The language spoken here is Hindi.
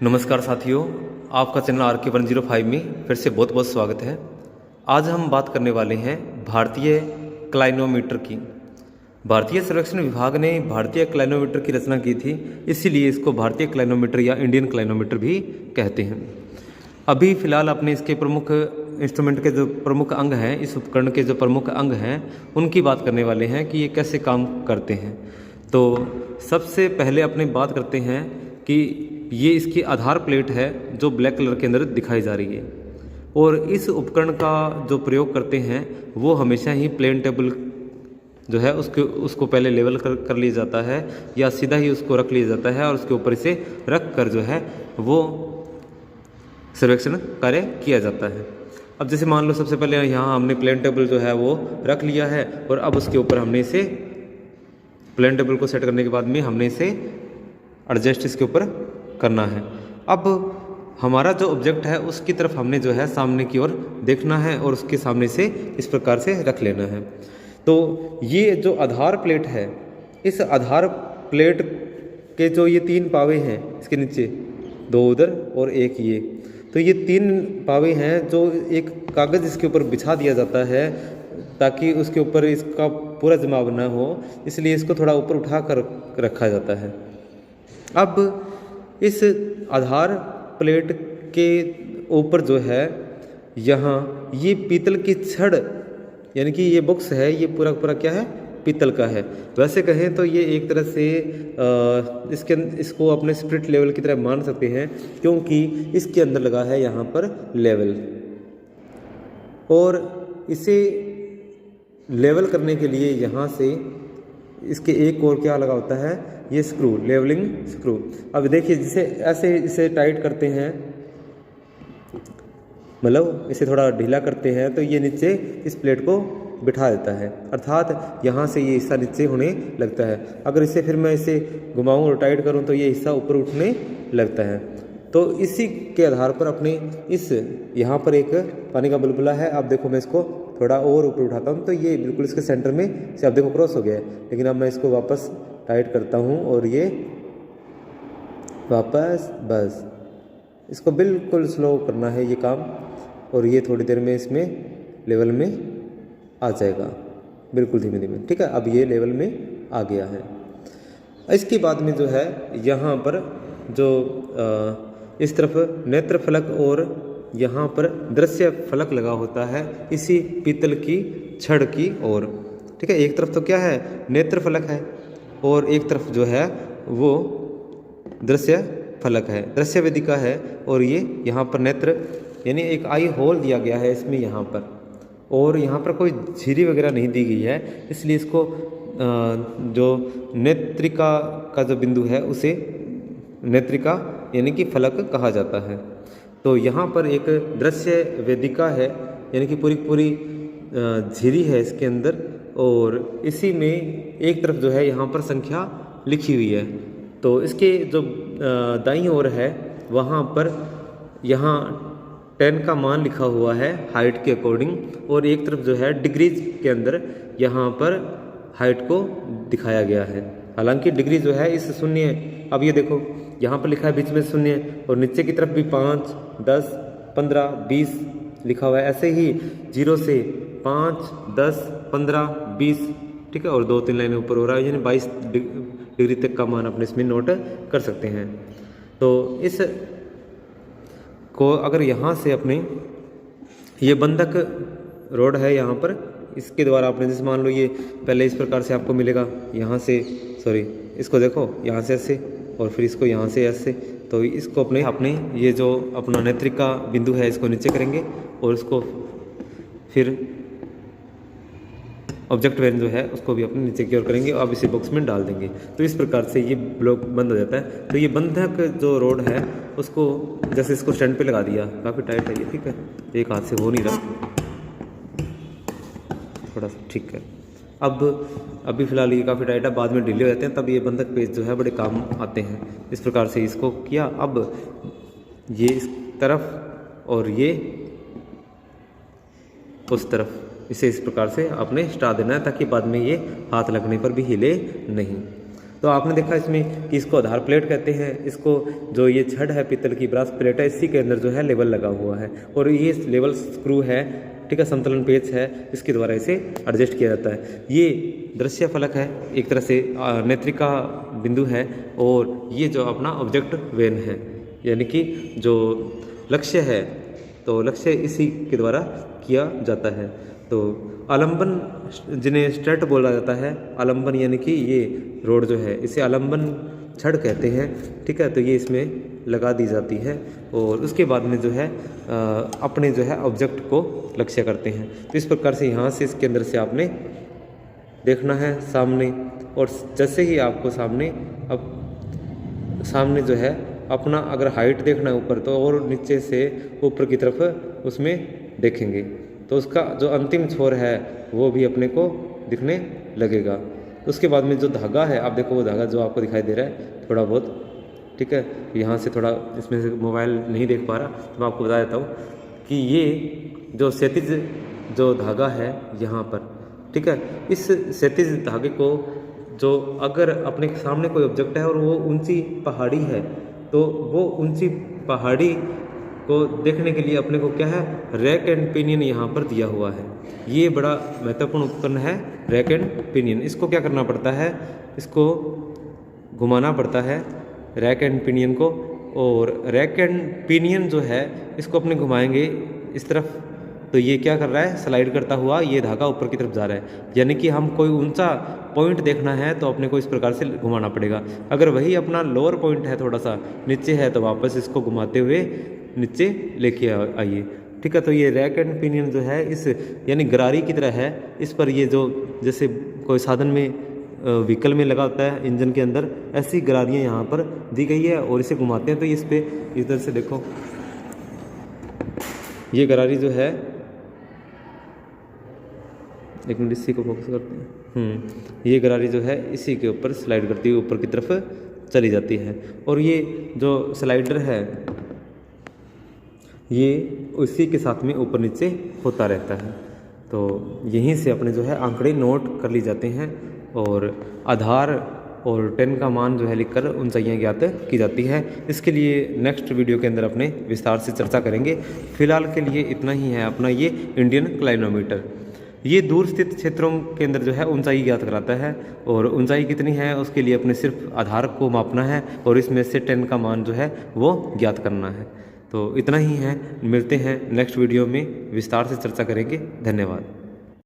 नमस्कार साथियों, आपका चैनल RK105 में फिर से बहुत बहुत स्वागत है। आज हम बात करने वाले हैं भारतीय क्लाइनोमीटर की। भारतीय सर्वेक्षण विभाग ने भारतीय क्लाइनोमीटर की रचना की थी, इसीलिए इसको भारतीय क्लाइनोमीटर या इंडियन क्लाइनोमीटर भी कहते हैं। अभी फ़िलहाल अपने इसके प्रमुख इंस्ट्रूमेंट के जो प्रमुख अंग हैं, इस उपकरण के जो प्रमुख अंग हैं, उनकी बात करने वाले हैं कि ये कैसे काम करते हैं। तो सबसे पहले अपने बात करते हैं कि ये इसकी आधार प्लेट है जो ब्लैक कलर के अंदर दिखाई जा रही है, और इस उपकरण का जो प्रयोग करते हैं वो हमेशा ही प्लेन टेबल जो है उसको पहले लेवल कर लिया जाता है, या सीधा ही उसको रख लिया जाता है और उसके ऊपर इसे रख कर जो है वो सर्वेक्षण कार्य किया जाता है। अब जैसे मान लो सबसे पहले यहाँ हमने प्लेन टेबल जो है वो रख लिया है, और अब उसके ऊपर हमने इसे प्लेन टेबल को सेट करने के बाद में हमने इसे एडजस्ट इसके ऊपर करना है। अब हमारा जो ऑब्जेक्ट है उसकी तरफ हमने जो है सामने की ओर देखना है और उसके सामने से इस प्रकार से रख लेना है। तो ये जो आधार प्लेट है, इस आधार प्लेट के जो ये तीन पावे हैं इसके नीचे, दो उधर और एक ये, तो ये तीन पावे हैं जो एक कागज़ इसके ऊपर बिछा दिया जाता है ताकि उसके ऊपर इसका पूरा जमाव न हो, इसलिए इसको थोड़ा ऊपर उठा कर रखा जाता है। अब इस आधार प्लेट के ऊपर जो है यहाँ ये पीतल की छड़, यानी कि ये बॉक्स है, ये पूरा पूरा क्या है, पीतल का है। वैसे कहें तो ये एक तरह से इसको अपने स्पिरिट लेवल की तरह मान सकते हैं, क्योंकि इसके अंदर लगा है यहाँ पर लेवल, और इसे लेवल करने के लिए यहाँ से इसके एक और क्या लगा होता है, ये स्क्रू, लेवलिंग स्क्रू। अब देखिए जिसे ऐसे इसे टाइट करते हैं, मतलब इसे थोड़ा ढीला करते हैं, तो ये नीचे इस प्लेट को बिठा देता है, अर्थात यहाँ से ये हिस्सा नीचे होने लगता है। अगर इसे फिर मैं इसे घुमाऊँ और टाइट करूँ तो ये हिस्सा ऊपर उठने लगता है। तो इसी के आधार पर अपने इस यहाँ पर एक पानी का बुलबुला है। अब देखो मैं इसको थोड़ा और ऊपर उठाता हूँ तो ये बिल्कुल इसके सेंटर में से अब देखो क्रॉस हो गया है, लेकिन अब मैं इसको वापस टाइट करता हूँ और ये वापस, बस इसको बिल्कुल स्लो करना है ये काम, और ये थोड़ी देर में इसमें लेवल में आ जाएगा, बिल्कुल धीमे धीमे। ठीक है, अब ये लेवल में आ गया है। इसके बाद में जो है यहाँ पर जो इस तरफ नेत्र फलक और यहाँ पर दृश्य फलक लगा होता है इसी पीतल की छड़ की ओर। ठीक है, एक तरफ तो क्या है, नेत्र फलक है, और एक तरफ जो है वो दृश्य फलक है, दृश्य वेदिका है, और ये यहाँ पर नेत्र यानी एक आई होल दिया गया है इसमें यहाँ पर, और यहाँ पर कोई झिरी वगैरह नहीं दी गई है, इसलिए इसको जो नेत्रिका का जो बिंदु है उसे नेत्रिका यानी कि फलक कहा जाता है। तो यहाँ पर एक दृश्य वेदिका है, यानी कि पूरी पूरी झिरी है इसके अंदर, और इसी में एक तरफ जो है यहाँ पर संख्या लिखी हुई है। तो इसके जो दाईं ओर है वहाँ पर यहाँ 10 का मान लिखा हुआ है हाइट के अकॉर्डिंग, और एक तरफ जो है डिग्रीज के अंदर यहाँ पर हाइट को दिखाया गया है। हालांकि डिग्री जो है इस शून्य, अब ये देखो यहाँ पर लिखा है बीच में शून्य, और नीचे की तरफ भी 5, 10, 15, 20 लिखा हुआ है, ऐसे ही 0 से 5, 10, 15, 20। ठीक है, और 2-3 लाइनें ऊपर हो रहा है, यानी 22 डिग्री तक का मान अपने इसमें नोट कर सकते हैं। तो इस को अगर यहाँ से अपने ये बंधक रोड है यहाँ पर, इसके द्वारा आपने जैसे मान लो ये पहले इस प्रकार से आपको मिलेगा, यहाँ से सॉरी इसको देखो यहाँ से ऐसे, और फिर इसको यहाँ से ऐसे, तो इसको अपने ये जो अपना नेत्रिका बिंदु है इसको नीचे करेंगे, और उसको फिर ऑब्जेक्ट वेन जो है उसको भी अपने नीचे की ओर करेंगे, और अब इसे बॉक्स में डाल देंगे। तो इस प्रकार से ये ब्लॉक बंद हो जाता है। तो ये बंधक जो रोड है उसको जैसे इसको स्टैंड पे लगा दिया, काफ़ी टाइट है ये, ठीक है, एक हाथ से हो नहीं रहा, थोड़ा सा ठीक है। अब अभी फ़िलहाल ये काफ़ी टाइट है, बाद में ढीले हो जाते हैं, तब ये बंधक पेज जो है बड़े काम आते हैं। इस प्रकार से इसको किया। अब ये इस तरफ और ये उस तरफ, इसे इस प्रकार से आपने हटा देना है ताकि बाद में ये हाथ लगने पर भी हिले नहीं। तो आपने देखा इसमें कि इसको आधार प्लेट कहते हैं, इसको जो ये छड़ है पीतल की ब्रास प्लेट है, इसी के अंदर जो है लेवल लगा हुआ है और ये लेवल स्क्रू है, ठीक है, संतुलन पेच है, इसके द्वारा इसे एडजस्ट किया जाता है। ये दृश्य फलक है, एक तरह से नेत्रिका बिंदु है, और ये जो अपना ऑब्जेक्ट वेन है, यानी कि जो लक्ष्य है, तो लक्ष्य इसी के द्वारा किया जाता है। तो आलंबन जिन्हें स्ट्रेट बोला जाता है, आलंबन यानी कि ये रोड जो है इसे आलंबन छड़ कहते हैं, ठीक है। तो ये इसमें लगा दी जाती है और उसके बाद में जो है अपने जो है ऑब्जेक्ट को लक्ष्य करते हैं। तो इस प्रकार से यहाँ से इसके अंदर से आपने देखना है सामने, और जैसे ही आपको सामने जो है अपना अगर हाइट देखना है ऊपर, तो और नीचे से ऊपर की तरफ उसमें देखेंगे तो उसका जो अंतिम छोर है वो भी अपने को दिखने लगेगा। उसके बाद में जो धागा है, आप देखो वो धागा जो आपको दिखाई दे रहा है थोड़ा बहुत, ठीक है, यहाँ से थोड़ा इसमें से मोबाइल नहीं देख पा रहा तो मैं आपको बता देता हूँ कि ये जो क्षैतिज जो धागा है यहाँ पर, ठीक है, इस क्षैतिज धागे को जो अगर अपने सामने कोई ऑब्जेक्ट है और वो ऊंची पहाड़ी है, तो वो ऊंची पहाड़ी को देखने के लिए अपने को क्या है, रैक एंड पिनियन यहाँ पर दिया हुआ है। ये बड़ा महत्वपूर्ण उपकरण है रैक एंड पिनियन। इसको क्या करना पड़ता है, इसको घुमाना पड़ता है रैक एंड पिनियन को, और रैक एंड पिनियन जो है इसको अपने घुमाएंगे इस तरफ, तो ये क्या कर रहा है, स्लाइड करता हुआ ये धागा ऊपर की तरफ जा रहा है। यानी कि हम कोई ऊंचा पॉइंट देखना है तो अपने को इस प्रकार से घुमाना पड़ेगा। अगर वही अपना लोअर पॉइंट है, थोड़ा सा नीचे है, तो वापस इसको घुमाते हुए नीचे लेके आइए, ठीक है। तो ये रैक एंड पिनियन जो है इस यानी गरारी की तरह है। इस पर ये जो जैसे कोई साधन में व्हीकल में लगा होता है इंजन के अंदर, ऐसी गरारियाँ यहाँ पर दी गई है और इसे घुमाते हैं तो इस पर इधर से देखो ये गरारी जो है, एक मिनट इसी को फोकस करते हैं, ये गरारी जो है इसी के ऊपर स्लाइड करती हुई ऊपर की तरफ चली जाती है। और ये जो स्लाइडर है ये उसी के साथ में ऊपर नीचे होता रहता है। तो यहीं से अपने जो है आंकड़े नोट कर ली जाते हैं और आधार और 10 का मान जो है लिखकर ऊंचाइयाँ ज्ञात की जाती है। इसके लिए नेक्स्ट वीडियो के अंदर अपने विस्तार से चर्चा करेंगे। फिलहाल के लिए इतना ही है अपना ये इंडियन क्लाइनोमीटर। ये दूर स्थित क्षेत्रों के अंदर जो है ऊंचाई ज्ञात कराता है, और ऊंचाई कितनी है उसके लिए अपने सिर्फ आधार को मापना है और इसमें से 10 का मान जो है वो ज्ञात करना है। तो इतना ही है, मिलते हैं नेक्स्ट वीडियो में, विस्तार से चर्चा करेंगे। धन्यवाद।